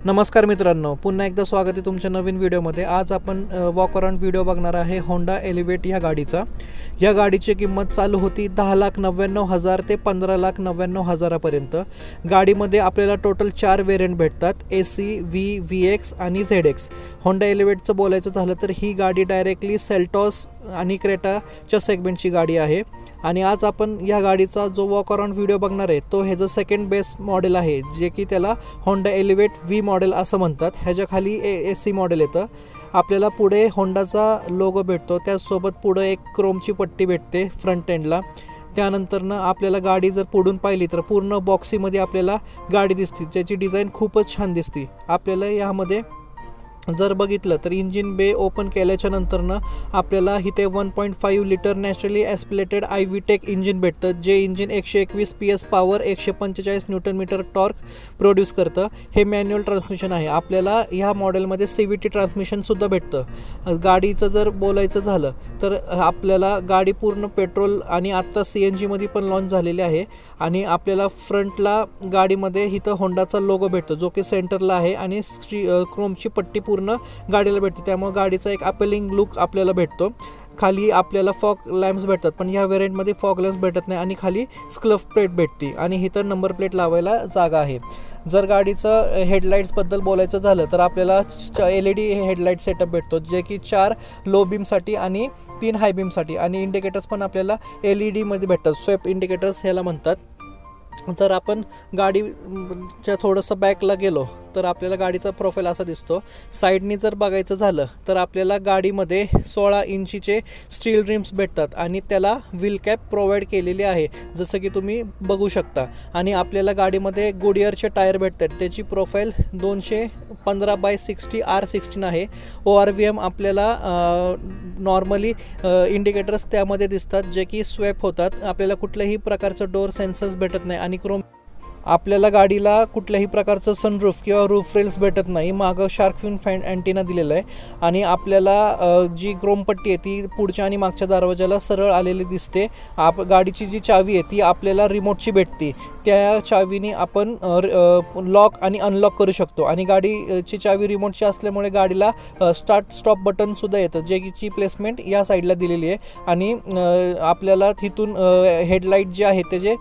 नमस्कार मित्रांनो, पुन्हा एकदा स्वागत आहे तुमच्या नवीन व्हिडिओमध्ये। आज आपण वॉक अराउंड व्हिडिओ बघणार आहे होंडा एलिवेट या गाडीचा। या गाडीची किंमत चालू होती 10,99,000 ते 15,99,000 पर्यंत। गाडीमध्ये आपल्याला टोटल 4 वेरिएंट भेटतात, AC, V, VX आणि ZX। होंडा एलिवेटचं बोलायचं झालं तर ही गाडी डायरेक्टली सेल्टॉस आणि क्रेटाच्या सेगमेंटची गाडी आहे। आणि आज आपण या गाडीचा जो वॉक अराउंड व्हिडिओ बघणार आहे तो ह्याचं सेकंड बेस मॉडेल आहे, जे की त्याला होंडा एलिवेट V मॉडेल असं म्हणतात। ह्याच्या खाली AC मॉडेल येतं। आपल्याला पुढे होंडाचा लोगो भेटतो, त्याचसोबत पुढे एक क्रोमची पट्टी भेटते फ्रंट एंडला। त्यानंतरनं आपल्याला गाडी जर पुढून पाहिली तर पूर्ण बॉक्सीमध्ये आपल्याला गाडी दिसते, ज्याची डिझाईन खूपच छान दिसते। आपल्याला यामध्ये जर बघितलं तर इंजिन बे ओपन केल्याच्या नंतरनं आपल्याला इथे 1.5 litre naturally aspirated IVTEC engine भेटतं, जे engine 121 PS power 145 newton metre torque produce करतं। हे मॅन्युअल ट्रान्समिशन आहे। आपल्याला ह्या मॉडेलमध्ये CVT ट्रान्समिशनसुद्धा भेटतं। गाडीचं जर बोलायचं झालं तर आपल्याला गाडी पूर्ण पेट्रोल आणि आत्ता CNG मध्ये पण लॉन्च झालेली आहे। आणि आपल्याला फ्रंटला गाडीमध्ये इथं होंडाचा लोगो भेटतो, जो की सेंटरला आहे, आणि क्रोमची पट्टी पूर्ण गाडीला भेटते, त्यामुळे गाडीचा एक अपीलिंग लुक आपल्याला भेटतो। खाली आपल्याला फॉग लॅम्प्स भेटतात, पण ह्या व्हेरियंटमध्ये फॉग लॅम्प्स भेटत नाही, आणि खाली स्क्लफ प्लेट भेटते आणि इथं नंबर प्लेट लावायला जागा आहे। जर गाडीचं हेडलाईट्सबद्दल बोलायचं झालं तर आपल्याला LED हेडलाईट सेटअप भेटतो, जे की 4 लो बीमसाठी आणि 3 हाय बीमसाठी, आणि इंडिकेटर्स पण आपल्याला LED मध्ये भेटतात, स्वेप इंडिकेटर्स ह्याला म्हणतात। जर आपण गाडीच्या थोडंसं बॅकला गेलो तर आपल्याला गाडीचा प्रोफाईल असा दिसतो। साईडनी जर बघायचं झालं तर आपल्याला गाडीमध्ये 16 इंचीचे स्टील रिम्स भेटतात, आणि त्याला व्हील कॅप प्रोव्हाइड केलेली आहे, जसं की तुम्ही बघू शकता। आणि आपल्याला गाडीमध्ये गुडियरचे टायर भेटतात, त्याची प्रोफाईल 215/60 R16 आहे। ORVM आपल्याला नॉर्मली इंडिकेटर्स त्यामध्ये दिसतात, जे की स्वॅप होतात। आपल्याला कुठल्याही प्रकारचं डोअर सेन्सर्स भेटत नाही, आणि आपल्याला गाडीला कुठल्याही प्रकारचं सनरूफ किंवा रूफ रेल्स भेटत नाही। मागं शार्क फिन अँटिना दिलेला आहे, आणि आपल्याला जी क्रोमपट्टी आहे ती पुढच्या आणि मागच्या दरवाजाला सरळ आलेली दिसते। गाडीची जी चावी आहे ती आपल्याला रिमोटची भेटते, त्या चावीने आपण लॉक आणि अनलॉक करू शकतो। आणि गाडीची चावी रिमोटची असल्यामुळे गाडीला स्टार्ट स्टॉप बटनसुद्धा येतं, ज्याची प्लेसमेंट या साईडला दिलेली आहे। आणि आपल्याला तिथून हेडलाईट जे आहे त्याचे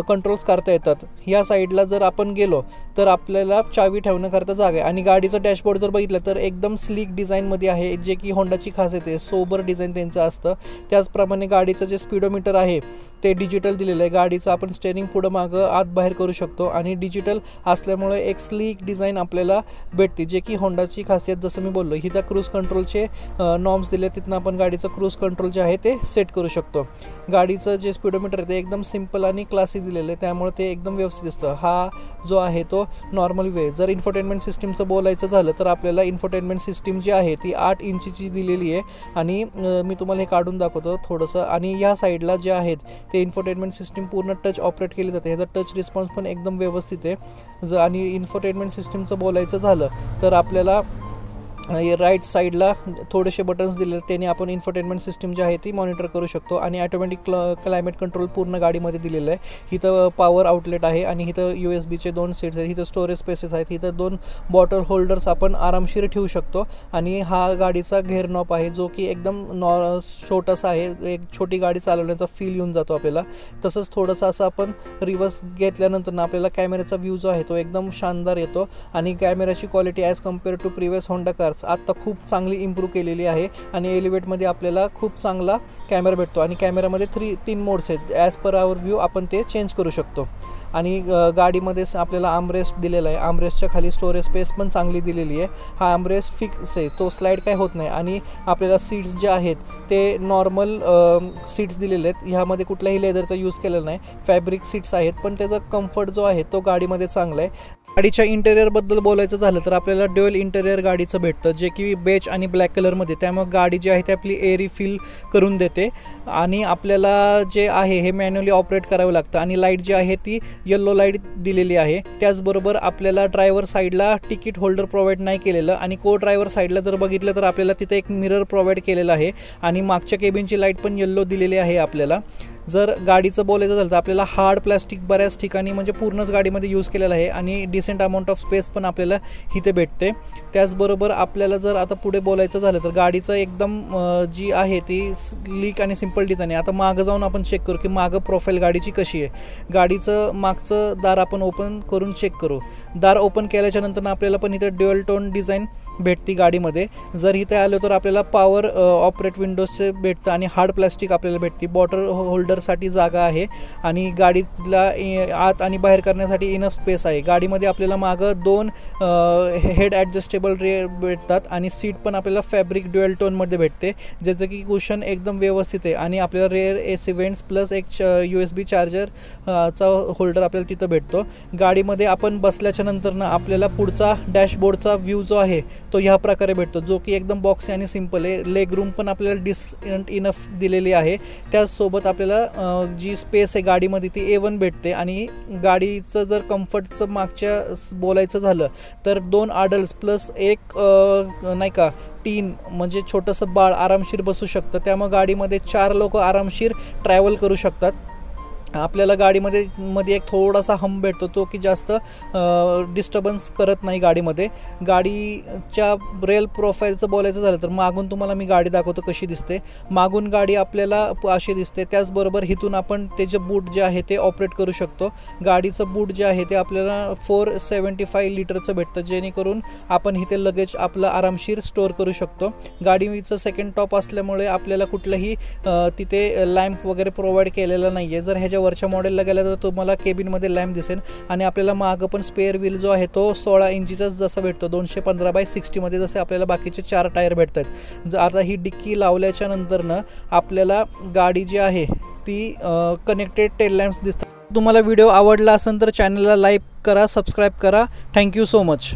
कंट्रोल्स करता येतात। या साईडला जर आपण गेलो तर आपल्याला चावी ठेवण्याकरता जागा आहे। आणि गाडीचं डॅशबोर्ड जर बघितलं तर एकदम स्लीक डिझाईनमध्ये आहे, जे की होंडाची खासियत आहे, सोबर डिझाईन त्यांचं असतं। त्याचप्रमाणे गाडीचं जे स्पीडोमीटर आहे ते डिजिटल दिलेलं आहे। गाडीचं आपण स्टेअरिंग पुढं मागं आत बाहेर करू शकतो, आणि डिजिटल असल्यामुळे एक स्लीक डिझाईन आपल्याला भेटते, जे की होंडाची खासियत। जसं मी बोललो, इथं क्रूज कंट्रोलचे नॉर्म्स दिले, तिथनं आपण गाडीचं क्रूज कंट्रोल जे आहे ते सेट करू शकतो। गाडीचं जे स्पीडोमीटर आहे ते एकदम सिंपल आणि क्लासी दिलेलं आहे, त्यामुळे ते एकदम व्यवस्थित दिसतं। हा जो आहे तो नॉर्मल वे। जर इन्फोटेनमेंट सिस्टीमचं बोलायचं झालं तर आपल्याला इन्फोटेनमेंट सिस्टीम जी आहे ती 8 इंचीची दिलेली आहे, आणि मी तुम्हाला हे काढून दाखवतो थोडंसं। आणि या साईडला जे आहेत ते इन्फोटेनमेंट सिस्टीम पूर्ण टच ऑपरेट केली जाते, ह्याचा टच रिस्पॉन्स पण एकदम व्यवस्थित आहे। आणि इन्फोटेनमेंट सिस्टीमचं बोलायचं झालं तर आपल्याला राईट साईडला थोडेसे बटन्स दिले, त्याने आपण इन्फोटेनमेंट सिस्टीम जी आहे ती मॉनिटर करू शकतो। आणि ऑटोमॅटिक क्लायमेट कंट्रोल पूर्ण गाडीमध्ये दिलेलं आहे। इथं पॉवर आउटलेट आहे, आणि इथं USB चे 2 सीट्स आहेत, इथं स्टोरेज स्पेसेस आहेत, इथं 2 बॉटल होल्डर्स आपण आरामशीर ठेवू शकतो। आणि हा गाडीचा घेर नॉब आहे, जो की एकदम छोटासा आहे, एक छोटी गाडी चालवण्याचा फील येऊन जातो आपल्याला। तसंच थोडंसं असं आपण रिव्हर्स घेतल्यानंतर आपल्याला कॅमेऱ्याचा व्ह्यू जो आहे तो एकदम शानदार येतो। आणि कॅमेऱ्याची quality as compared to previous Honda cars आता खूप चांगली इम्प्रूव्ह केलेली आहे। आणि एलिवेटमध्ये आपल्याला खूप चांगला कॅमेरा भेटतो, आणि कॅमेऱ्यामध्ये 3 मोड्स आहेत, ॲज पर आवर व्ह्यू आपण ते चेंज करू शकतो। आणि गाडीमध्ये आपल्याला आर्मरेस्ट दिलेला आहे, आर्मरेस्टच्या खाली स्टोरेज स्पेस पण चांगली दिलेली आहे। हा आर्मरेस्ट फिक्स आहे, तो स्लाईड काय होत नाही। आणि आपल्याला सीट्स जे आहेत ते नॉर्मल सीट्स दिलेले आहेत, ह्यामध्ये कुठल्याही लेदरचा यूज केलेला नाही, फॅब्रिक सीट्स आहेत, पण त्याचा कम्फर्ट जो आहे तो गाडीमध्ये चांगला आहे। गाडीच्या इंटेरियरबद्दल बोलायचं झालं तर आपल्याला ड्युअल इंटेरियर गाडीचं भेटतं, जे की बेज आणि ब्लॅक कलरमध्ये, त्यामुळे गाडी जी आहे ती आपली एअरी फील करून देते। आणि आपल्याला जे आहे हे मॅन्युअली ऑपरेट करावं लागतं, आणि लाईट जी आहे ती येल्लो लाईट दिलेली आहे। त्याचबरोबर आपल्याला ड्रायव्हर साईडला तिकीट होल्डर प्रोव्हाइड नाही केलेलं, आणि को ड्रायव्हर साईडला जर बघितलं तर आपल्याला तिथे एक मिरर प्रोव्हाइड केलेला आहे, आणि मागच्या केबिनची लाईट पण येल्लो दिलेली आहे आपल्याला। जर गाडीचं बोलायचं झालं तर आपल्याला हार्ड प्लॅस्टिक बऱ्याच ठिकाणी म्हणजे पूर्णच गाडीमध्ये यूज केलेलं आहे आणि डिसेंट अमाऊंट ऑफ स्पेस पण आपल्याला इथे भेटते। त्याचबरोबर आपल्याला जर आता पुढे बोलायचं झालं तर गाडीचं एकदम जी आहे ती स्लीक आणि सिंपल डिझाईन आहे। आता मागं जाऊन आपण चेक करू की मागं प्रोफाईल गाडीची कशी आहे। गाडीचं मागचं दार आपण ओपन करून चेक करू। दार ओपन केल्याच्या नंतर आपल्याला पण इथे ड्युअल टोन डिझाईन भेटती गाडीमध्ये। जर इथे आलो तर आपल्याला पॉवर ऑपरेट विंडोजचे भेटतं आणि हार्ड प्लॅस्टिक आपल्याला भेटते। बॉटल होल्डरसाठी जागा आहे आणि गाडीला आत आणि बाहेर करण्यासाठी इनफ स्पेस आहे। गाडीमध्ये आपल्याला मागं 2 हेड ॲडजस्टेबल भेटतात आणि सीट पण आपल्याला फॅब्रिक ड्युअल टोनमध्ये भेटते, ज्याचं की कुशन एकदम व्यवस्थित आहे आणि आपल्याला रेअर एसी वेंट्स प्लस एक USB चार्जर चा होल्डर आपल्याला तिथं भेटतो। गाडीमध्ये आपण बसल्याच्या नंतर ना आपल्याला पुढचा डॅशबोर्डचा व्ह्यू जो आहे तो ह्या प्रकारे भेटतो, जो की एकदम बॉक्सी आणि सिंपल आहे। लेग रूम पण आपल्याला डिसेंट इनफ दिलेली आहे। त्याचसोबत आपल्याला जी स्पेस आहे गाडीमध्ये ती A1 भेटते आणि गाडीचं जर कम्फर्टचं मागच्या बोलायचं झालं तर 2 अडल्ट्स प्लस एक नाही का टीन म्हणजे छोटंसं बाळ आरामशीर बसू शकतं। त्यामुळे गाडीमध्ये 4 लोक आरामशीर ट्रॅव्हल करू शकतात। आपल्याला गाडीमध्ये एक थोडासा हंप भेटतो, तो की जास्त डिस्टर्बन्स करत नाही गाडीमध्ये। गाडीच्या रेल प्रोफाईलचं बोलायचं झालं तर मागून तुम्हाला मी गाडी दाखवतो कशी दिसते। मागून गाडी आपल्याला अशी दिसते। त्याचबरोबर इथून आपण त्याचे बूट जे आहे ते ऑपरेट करू शकतो। गाडीचं बूट जे आहे ते आपल्याला 475 लिटरचं भेटतं, जेणेकरून आपण इथे लगेच आपलं आरामशीर स्टोअर करू शकतो। गाडीचं सेकंड टॉप असल्यामुळे आपल्याला कुठलंही तिथे लॅम्प वगैरे प्रोव्हाइड केलेला नाही आहे। जर ह्याच्या वरच्या मॉडेलला गेला तर तुम्हाला केबिनमध्ये लॅम्प दिसेल आणि आपल्याला मागं पण स्पेअर व्हील जो आहे तो 16 इंचीचाच जसा भेटतो 215/60 मध्ये, जसे आपल्याला बाकीचे 4 टायर भेटतात। आता ही डिक्की लावल्याच्या नंतरनं आपल्याला गाडी जी आहे ती कनेक्टेड टेल लॅम्प्स दिसतात। तुम्हाला व्हिडिओ आवडला असेल तर चॅनलला लाईक करा, सबस्क्राईब करा। Thank you so much.